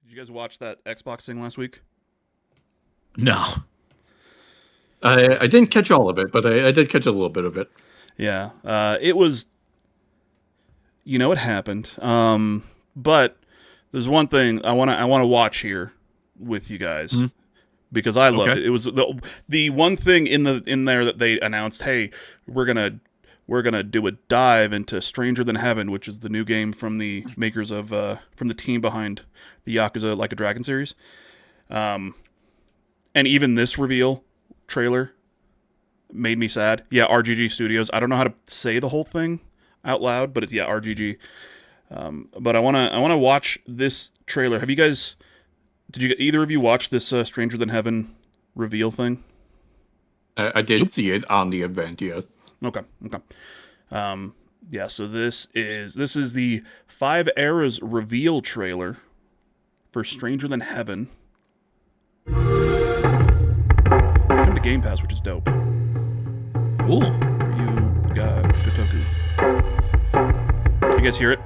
Did you guys watch that Xbox thing last week? No. I didn't catch all of it, but I did catch a little bit of it. Yeah. It was. It happened. But there's one thing I wanna watch here with you guys because I loved Okay. it. It was the one thing in there that they announced. Hey, we're gonna do a dive into Stranger Than Heaven, which is the new game from the makers of from the team behind the Yakuza Like a Dragon series. And even this reveal trailer made me sad. Yeah, RGG Studios. I don't know how to say the whole thing out loud, but it's RGG. But I wanna watch this trailer. Have you guys? Did you either of you watch this Stranger Than Heaven reveal thing? I did see it on the event, yes. Okay. Yeah. So this is the 5 Eras reveal trailer for Stranger Than Heaven. It's coming to Game Pass, which is dope. Cool. You got Kotoku. Did you guys hear it?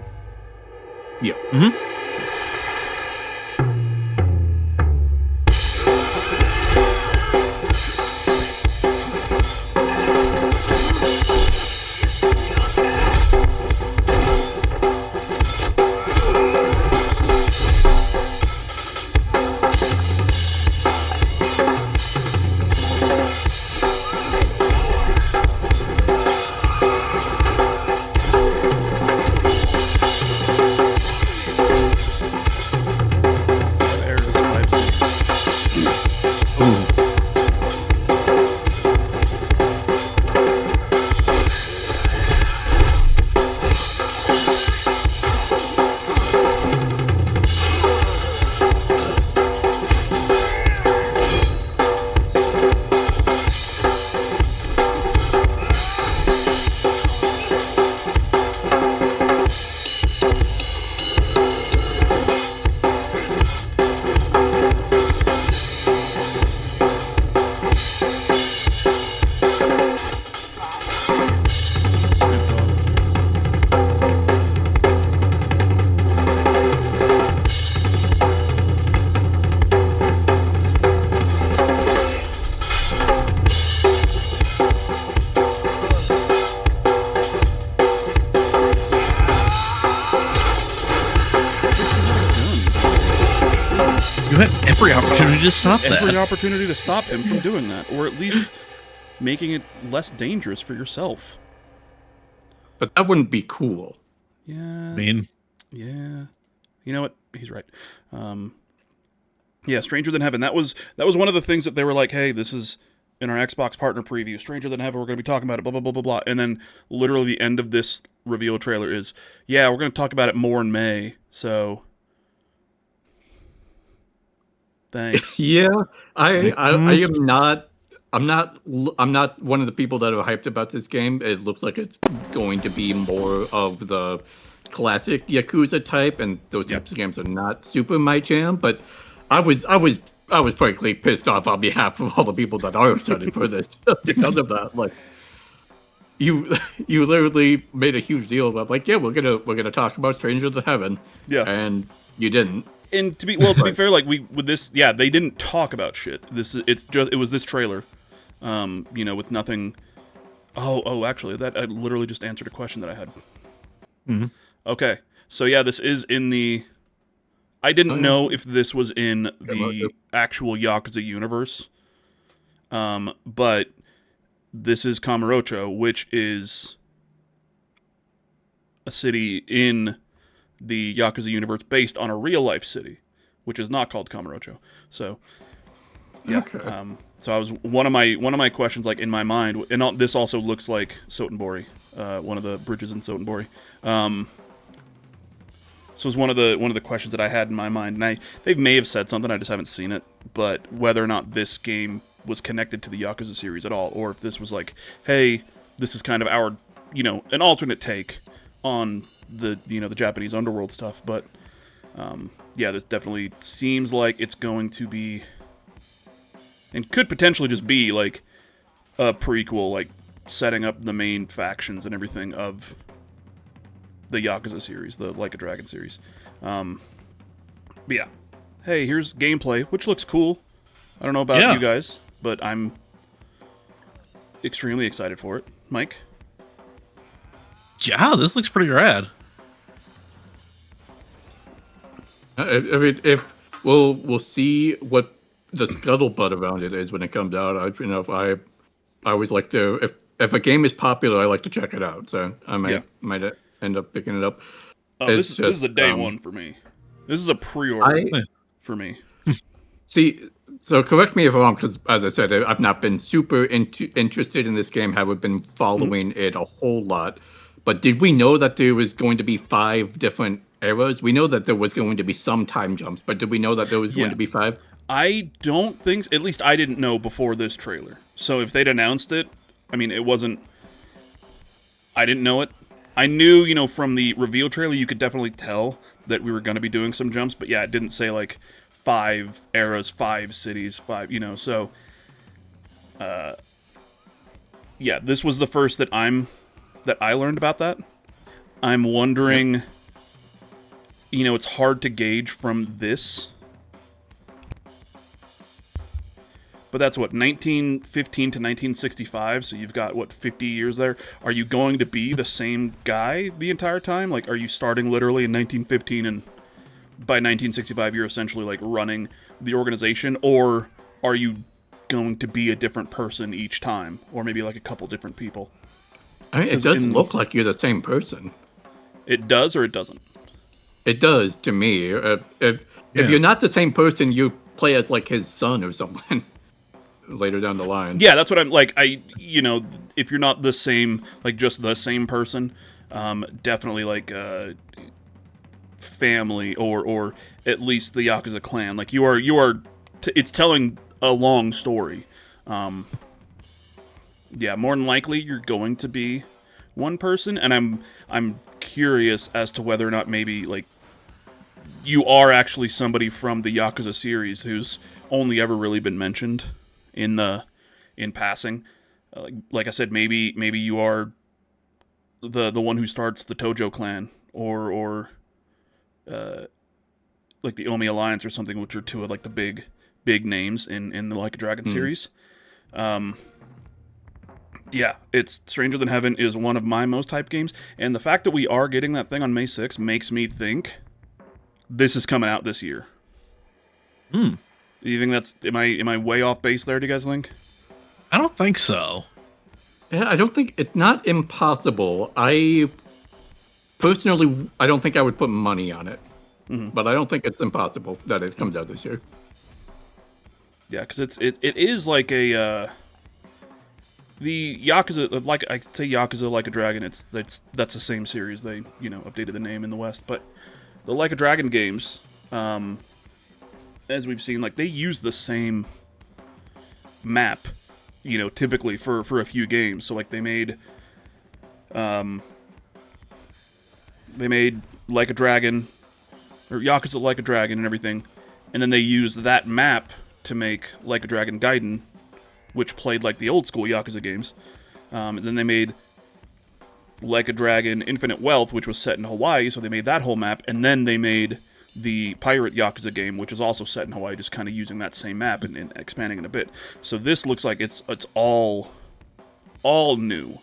Yeah. Eras 5 series. Snoop Dogg. You had every opportunity to stop Every that. opportunity to stop him from doing that, or at least making it less dangerous for yourself. But that wouldn't be cool. Yeah. I mean, Yeah. You know what? He's right. Yeah, Stranger Than Heaven. That was one of the things that they were like, hey, this is in our Xbox partner preview. Stranger Than Heaven, we're going to be talking about it, blah, blah, blah, blah, blah. And then literally the end of this reveal trailer is, yeah, we're going to talk about it more in May. So, thanks. Yeah, I am not. I'm not one of the people that are hyped about this game. It looks like it's going to be more of the classic Yakuza type, and those types of games are not super my jam. But I was frankly pissed off on behalf of all the people that are excited for this because of that. Like, you literally made a huge deal about, like, yeah, we're gonna talk about Stranger Than Heaven, Yeah. and you didn't. And to be fair, like with this, yeah, they didn't talk about shit. It was this trailer, with nothing. Oh, actually, that I literally just answered a question that I had. Okay, so yeah, this is in the. I didn't know if this was in the actual Yakuza universe, but this is Kamurocho, which is a city in the Yakuza universe based on a real life city, which is not called Kamurocho. So, yeah. Okay. So I was one of my questions, like in my mind, and this also looks like Sotenbori, one of the bridges in Sotenbori. So it was one of the questions that I had in my mind, and they may have said something, I just haven't seen it. But whether or not this game was connected to the Yakuza series at all, or if this was like, hey, this is kind of our, an alternate take on the Japanese underworld stuff. But yeah, this definitely seems like it's going to be, and could potentially just be like a prequel, like setting up the main factions and everything of the Yakuza series, the Like a Dragon series. But yeah, hey, here's gameplay, which looks cool. I don't know about you guys, but I'm extremely excited for it. Mike? Yeah, this looks pretty rad. I mean, if we'll see what the scuttlebutt around it is when it comes out. I always like to if a game is popular, I like to check it out. So I might end up picking it up. Oh, this is a day one for me. This is a pre-order for me. See, so correct me if I'm wrong, because as I said, I've not been super interested in this game. Haven't been following it a whole lot. But did we know that there was going to be 5 different eras? We know that there was going to be some time jumps, but did we know that there was going to be 5? I don't think, at least I didn't know before this trailer. So if they'd announced it, I mean, it wasn't, I didn't know it. I knew, from the reveal trailer, you could definitely tell that we were going to be doing some jumps, but yeah, it didn't say, 5 eras, 5 cities, 5, so, yeah, this was the first that I learned about that. I'm wondering, it's hard to gauge from this, but that's what, 1915 to 1965, so you've got, 50 years there. Are you going to be the same guy the entire time? Are you starting literally in 1915 and by 1965 you're essentially, running the organization? Or are you going to be a different person each time? Or maybe, a couple different people? I mean, it doesn't look like you're the same person. It does or it doesn't? It does, to me. If you're not the same person, you play as, his son or something. Later down the line. Yeah, that's what I'm if you're not the same, just the same person, definitely family or at least the Yakuza clan. You are it's telling a long story. Yeah, more than likely you're going to be one person, and I'm curious as to whether or not maybe you are actually somebody from the Yakuza series who's only ever really been mentioned in passing. Like I said, maybe you are the one who starts the Tojo clan, or the Omi Alliance or something, which are two of the big names in the Like a Dragon series. Yeah, it's Stranger Than Heaven is one of my most hyped games, and the fact that we are getting that thing on May 6th makes me think this is coming out this year. Do you think that's am I way off base there? Do you guys think? I don't think so. Yeah, I don't think it's not impossible. I personally, I don't think I would put money on it, but I don't think it's impossible that it comes out this year. Yeah, because it is like a the Yakuza, I say Yakuza Like a Dragon. That's the same series. They updated the name in the West, but the Like a Dragon games. As we've seen, they use the same map, typically for a few games. So they made Like a Dragon, or Yakuza Like a Dragon and everything, and then they used that map to make Like a Dragon Gaiden, which played like the old school Yakuza games. And then they made Like a Dragon Infinite Wealth, which was set in Hawaii, so they made that whole map, and then they made the Pirate Yakuza game, which is also set in Hawaii, just kind of using that same map and expanding it a bit. So this looks like it's all new.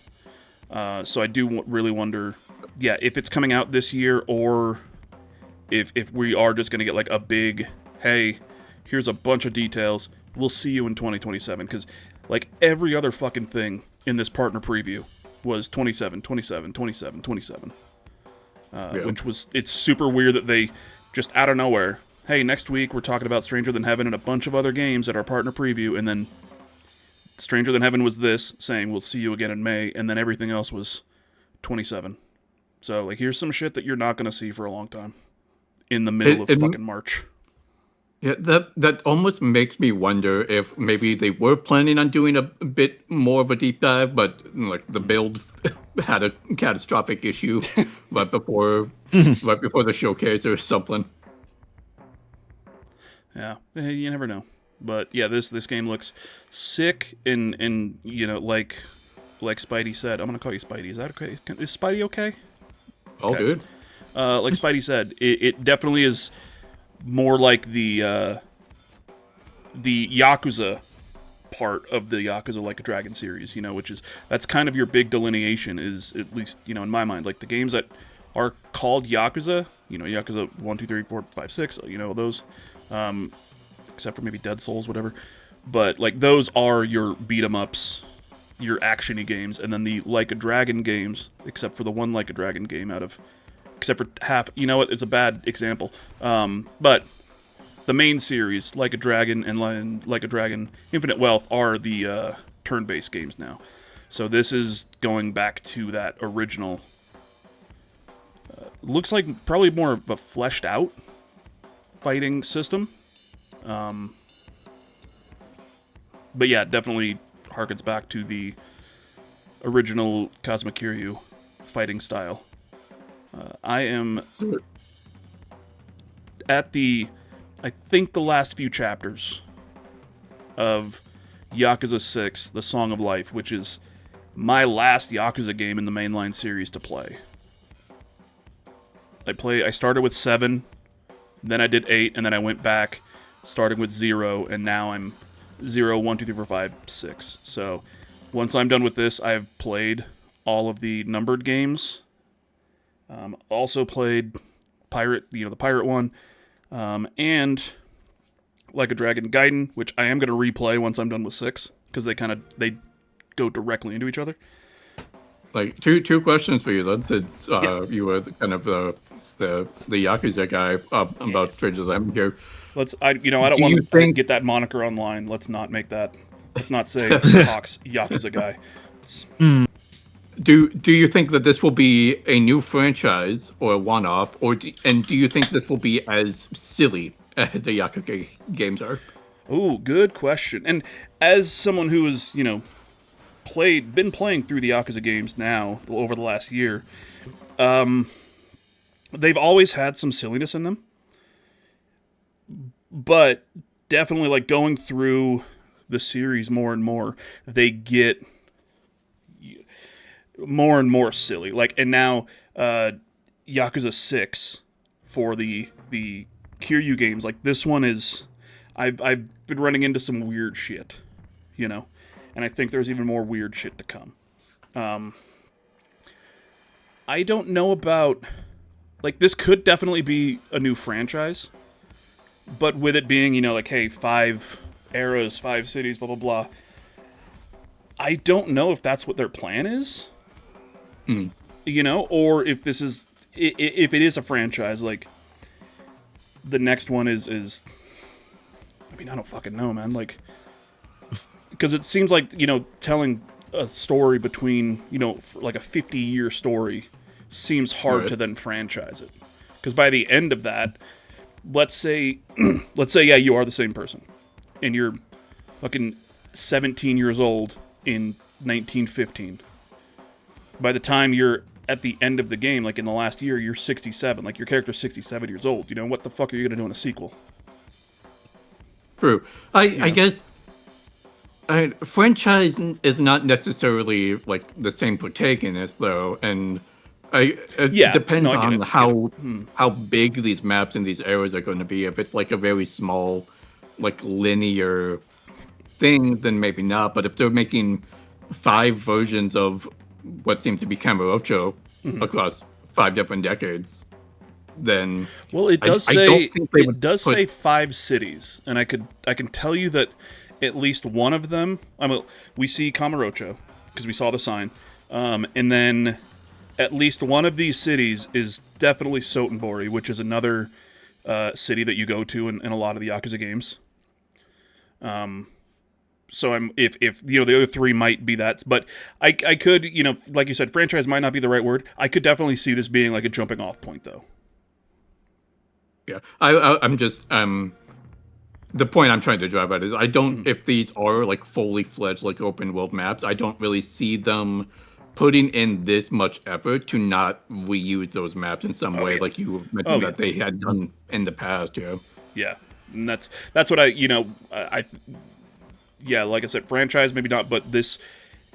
So I do really wonder, if it's coming out this year, or if we are just going to get a big, hey, here's a bunch of details, we'll see you in 2027. Because every other fucking thing in this partner preview was 27, 27, 27, 27. Which was, it's super weird that they just out of nowhere, hey, next week we're talking about Stranger Than Heaven and a bunch of other games at our partner preview, and then Stranger Than Heaven was this, saying we'll see you again in May, and then everything else was 27. So, here's some shit that you're not going to see for a long time in the middle of fucking March. Yeah, that almost makes me wonder if maybe they were planning on doing a bit more of a deep dive, but the build had a catastrophic issue right before the showcase or something. Yeah, you never know. But yeah, this game looks sick, and like Spidey said, I'm gonna call you Spidey. Is that okay? Is Spidey okay? All good. Like Spidey said, it definitely is more like the Yakuza part of the Yakuza Like a Dragon series, which is, that's kind of your big delineation, is, at least, in my mind, like the games that are called Yakuza, Yakuza 1, 2, 3, 4, 5, 6, those, except for maybe Dead Souls, whatever, but like those are your beat 'em ups, your actiony games, and then the Like a Dragon games, except for the one Like a Dragon game except for half, it's a bad example, but the main series, Like a Dragon and Like a Dragon Infinite Wealth, are the turn-based games now. So this is going back to that original. Looks like probably more of a fleshed out fighting system. But yeah, definitely harkens back to the original Kazuma Kiryu fighting style. I am at I think the last few chapters of Yakuza 6, The Song of Life, which is my last Yakuza game in the mainline series to play. I started with 7, then I did 8, and then I went back, starting with 0, and now I'm 0, 1, 2, 3, 4, 5, 6. So once I'm done with this, I've played all of the numbered games. Also played the Pirate one, and Like a Dragon Gaiden, which I am going to replay once I'm done with 6, because they go directly into each other. Like two questions for you then, since you were kind of the Yakuza guy about Strange Lamb here. I don't want to get that moniker online. Let's not make that. Let's not say Hawk's Yakuza guy. Do you think that this will be a new franchise or a one-off, and do you think this will be as silly as the Yakuza games are? Oh, good question. And as someone who has, been playing through the Yakuza games now over the last year, they've always had some silliness in them. But definitely, like, going through the series more and more, they get more and more silly. Like, and now Yakuza 6 for the Kiryu games, like this one is, I've been running into some weird shit, and I think there's even more weird shit to come. I don't know about, like, this could definitely be a new franchise, but with it being, like, hey, 5 eras, 5 cities, blah, blah, blah, I don't know if that's what their plan is. Or if this is, if it is a franchise, like, the next one is, I mean, I don't fucking know, man, like, because it seems like, telling a story between, like a 50-year story seems hard to then franchise it. Because by the end of that, let's say, yeah, you are the same person, and you're fucking 17 years old in 1915. By the time you're at the end of the game, like in the last year, you're 67. Like, your character's 67 years old. What the fuck are you going to do in a sequel? True. I guess franchise is not necessarily, like, the same protagonist, though. And it depends on how big these maps and these areas are going to be. If it's, like, a very small, like, linear thing, then maybe not. But if they're making 5 versions of what seems to be Kamurocho across 5 different decades, then it does say 5 cities, and I can tell you that at least one of them, we see Kamurocho because we saw the sign, and then at least one of these cities is definitely Sotenbori, which is another city that you go to in a lot of the Yakuza games. So if the other 3 might be that, but I could, like you said, franchise might not be the right word. I could definitely see this being like a jumping off point, though. Yeah, I'm just the point I'm trying to drive at is I don't if these are like fully fledged like open world maps, I don't really see them putting in this much effort to not reuse those maps in some way, like you mentioned that they had done in the past. Yeah, and that's what I like I said, franchise maybe not, but this,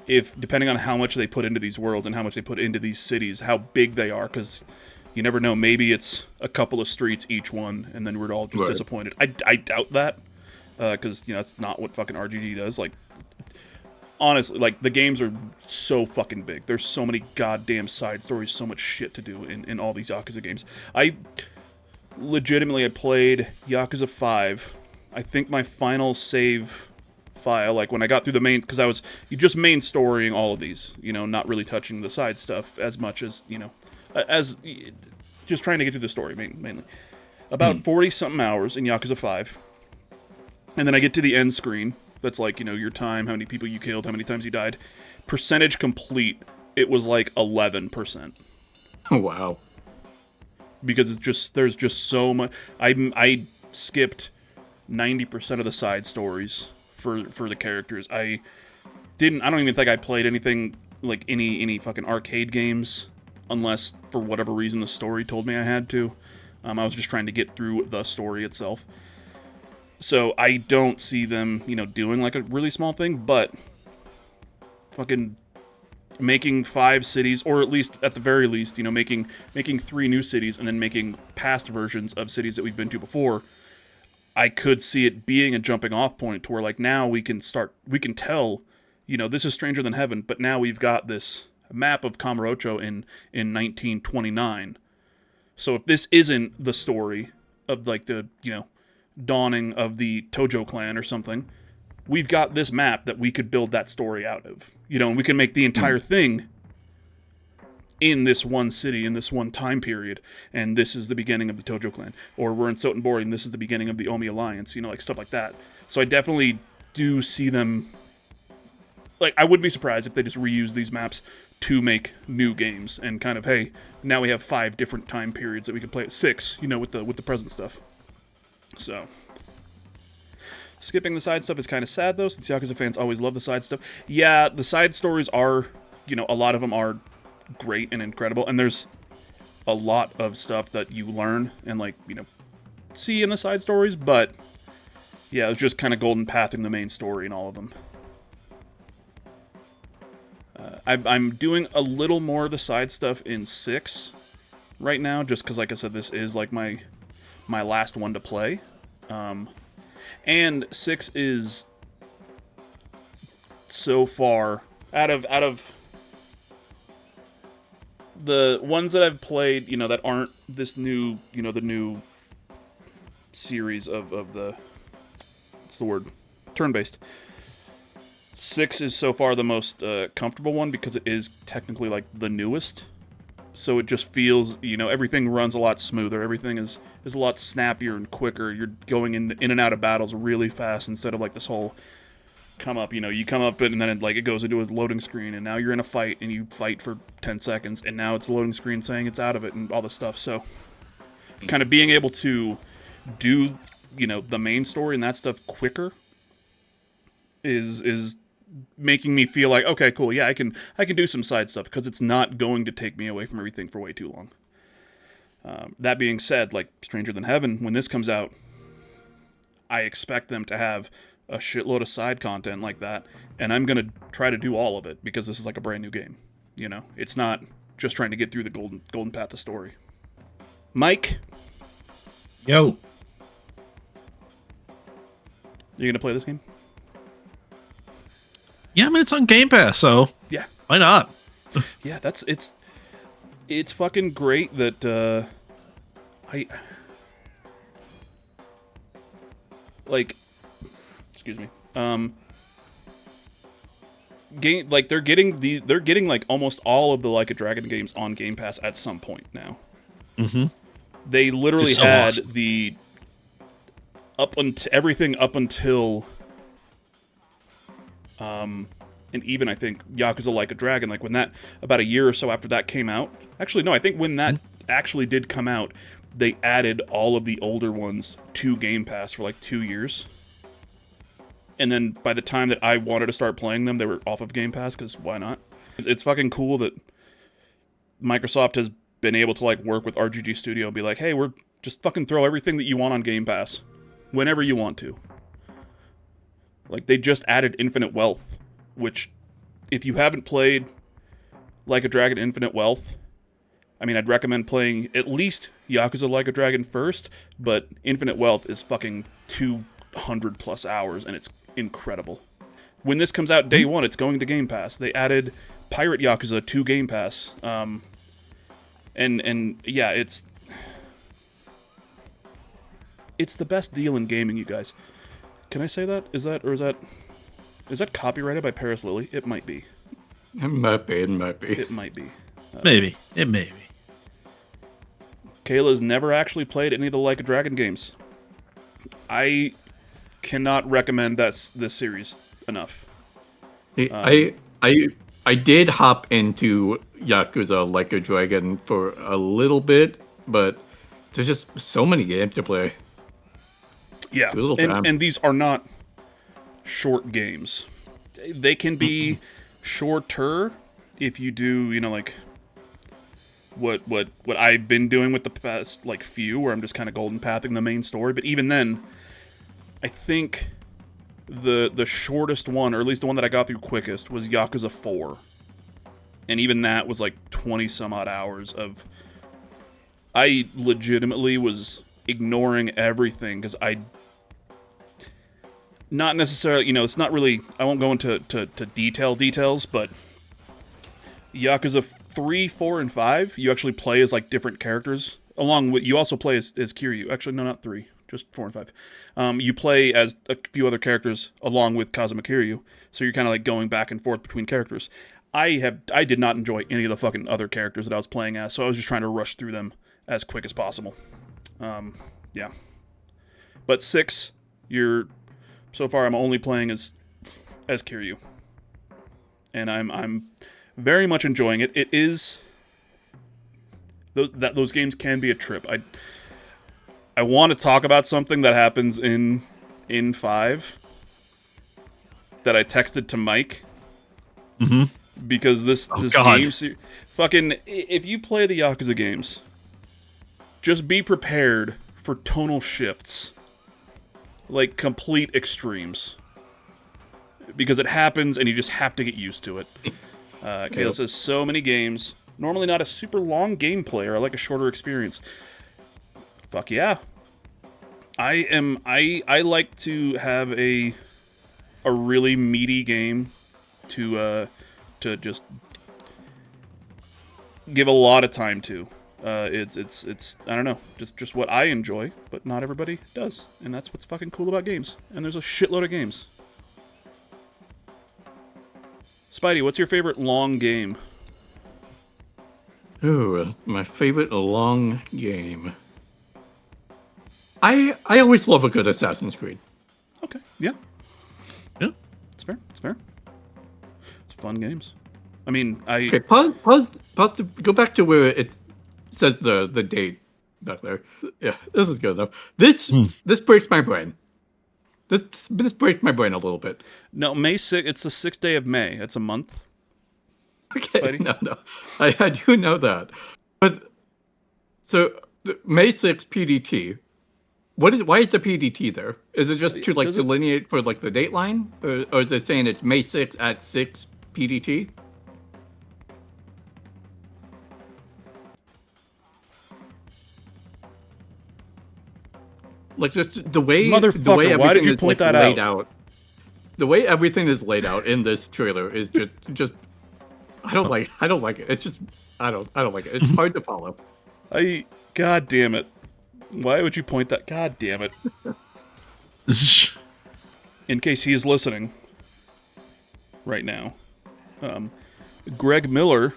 if depending on how much they put into these worlds and how much they put into these cities, how big they are, because You never know. Maybe it's a couple of streets each one, and then we're all just disappointed. I doubt that, because that's not what fucking RGG does. Like, honestly, like, the games are so fucking big. There's so many goddamn side stories, so much shit to do in all these Yakuza games. I played Yakuza 5. I think my final save file, like when I got through the main, because I was just main storying all of these, not really touching the side stuff as much as, as just trying to get through the story mainly. About 40-something hours in Yakuza 5. And then I get to the end screen. That's like, your time, how many people you killed, how many times you died. Percentage complete, it was like 11%. Oh, wow. Because there's just so much. I skipped 90% of the side stories for the characters. I don't even think I played anything like any fucking arcade games, unless for whatever reason the story told me I had to. I was just trying to get through the story itself. So I don't see them, doing like a really small thing, but fucking making 5 cities, or at least at the very least, making 3 new cities and then making past versions of cities that we've been to before. I could see it being a jumping off point to where, like, now we can tell, this is Stranger Than Heaven, but now we've got this map of Kamurocho in 1929. So if this isn't the story of, like, the, dawning of the Tojo clan or something, we've got this map that we could build that story out of. And we can make the entire thing in this one city, in this one time period, and this is the beginning of the Tojo clan. Or we're in Sotenbori, and this is the beginning of the Omi Alliance, like stuff like that. So I definitely do see them, like, I wouldn't be surprised if they just reuse these maps to make new games, and kind of, hey, now we have 5 different time periods that we can play at 6, with the present stuff. So, skipping the side stuff is kind of sad, though, since Yakuza fans always love the side stuff. Yeah, the side stories are, a lot of them are great and incredible, and there's a lot of stuff that you learn and, like, see in the side stories, but yeah, it's just kind of golden pathing the main story in all of them. I'm doing a little more of the side stuff in 6 right now, just because, like I said, this is like my last one to play. And 6 is so far out of the ones that I've played, that aren't this new, the new series of the, what's the word? Turn-based. 6 is so far the most comfortable one because it is technically like the newest. So it just feels, everything runs a lot smoother. Everything is a lot snappier and quicker. You're going in and out of battles really fast instead of like this whole come up. You come up and then it goes into a loading screen, and now you're in a fight and you fight for 10 seconds, and now it's a loading screen saying it's out of it and all this stuff. So kind of being able to do, the main story and that stuff quicker is making me feel like, okay, cool, yeah, I can do some side stuff because it's not going to take me away from everything for way too long. That being said, like Stranger Than Heaven, when this comes out, I expect them to have a shitload of side content like that, and I'm gonna try to do all of it because this is like a brand new game. It's not just trying to get through the golden path of story. Mike, Yo. You gonna play this game? Yeah, I mean, it's on Game Pass, so Yeah. why not? Yeah, it's fucking great that excuse me. They're getting like almost all of the Like a Dragon games on Game Pass at some point now. Mm-hmm. They literally So had awesome. everything up until and even I think Yakuza Like a Dragon, like when that, about a year or so after that came out. Actually, no, I think when that actually did come out, they added all of the older ones to Game Pass for like 2 years. And then by the time that I wanted to start playing them, they were off of Game Pass, because why not? It's fucking cool that Microsoft has been able to like work with RGG Studio and be like, hey, we're just fucking throw everything that you want on Game Pass whenever you want to. Like, they just added Infinite Wealth, which, if you haven't played Like a Dragon Infinite Wealth, I mean, I'd recommend playing at least Yakuza Like a Dragon first, but Infinite Wealth is fucking 200 plus hours, and it's incredible. When this comes out day one, it's going to Game Pass. They added Pirate Yakuza to Game Pass, and yeah, it's the best deal in gaming, you guys. Can I say that? Is that copyrighted by Paris Lily? It might be. It might be. It might be. Maybe. It may be. Kayla's never actually played any of the Like a Dragon games. I cannot recommend this series enough. I did hop into Yakuza Like a Dragon for a little bit, but there's just so many games to play. Yeah, and these are not short games. They can be shorter if you do, like what I've been doing with the past few, where I'm just kind of golden pathing the main story. But even then, I think the shortest one, or at least the one that I got through quickest, was Yakuza 4. And even that was 20 some odd hours of... I legitimately was ignoring everything because not necessarily, it's not really... I won't go into details, but Yakuza 3, 4, and 5, you actually play as different characters. Along with... You also play as Kiryu. Actually, no, not 3. Just 4 and 5. You play as a few other characters along with Kazuma Kiryu, so you're kind of going back and forth between characters. I did not enjoy any of the fucking other characters that I was playing as, so I was just trying to rush through them as quick as possible. Yeah. But 6, so far I'm only playing as Kiryu, and I'm very much enjoying it. It is those games can be a trip. I want to talk about something that happens in 5 that I texted to Mike. Mm-hmm. Because this game... Fucking... If you play the Yakuza games, just be prepared for tonal shifts. Complete extremes. Because it happens, and you just have to get used to it. Kayla says, so many games. Normally not a super long game player. I like a shorter experience. Fuck yeah. I like to have a really meaty game to just give a lot of time to. It's I don't know, just what I enjoy, but not everybody does. And that's what's fucking cool about games. And there's a shitload of games. Spidey, what's your favorite long game? Ooh, my favorite long game. I always love a good Assassin's Creed. Okay, yeah. Yeah. It's fair. It's fun games. I mean, Okay, pause to go back to where it says the date back there. Yeah, this is good enough. This breaks my brain. This breaks my brain a little bit. No, May 6th, it's the 6th day of May. It's a month. Okay, Spidey? no. I do know that. But, so, May 6th PDT. Why is the PDT there? Is it just to delineate for the date line? Or is it saying it's May 6th at 6 PDT? Just the way Motherfucker, why did you point that laid out? The way everything is laid out in this trailer is just I don't like it. It's just I don't like it. It's hard to follow. God damn it. Why would you point that? God damn it. In case he is listening right now. Greg Miller.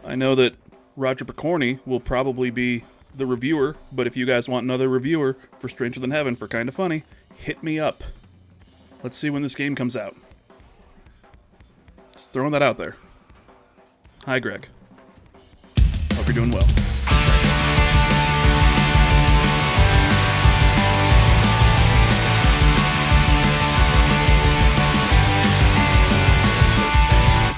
I know that Roger Picorni will probably be the reviewer, but if you guys want another reviewer for Stranger Than Heaven for Kinda Funny, hit me up. Let's see when this game comes out. Just throwing that out there. Hi, Greg. Hope you're doing well.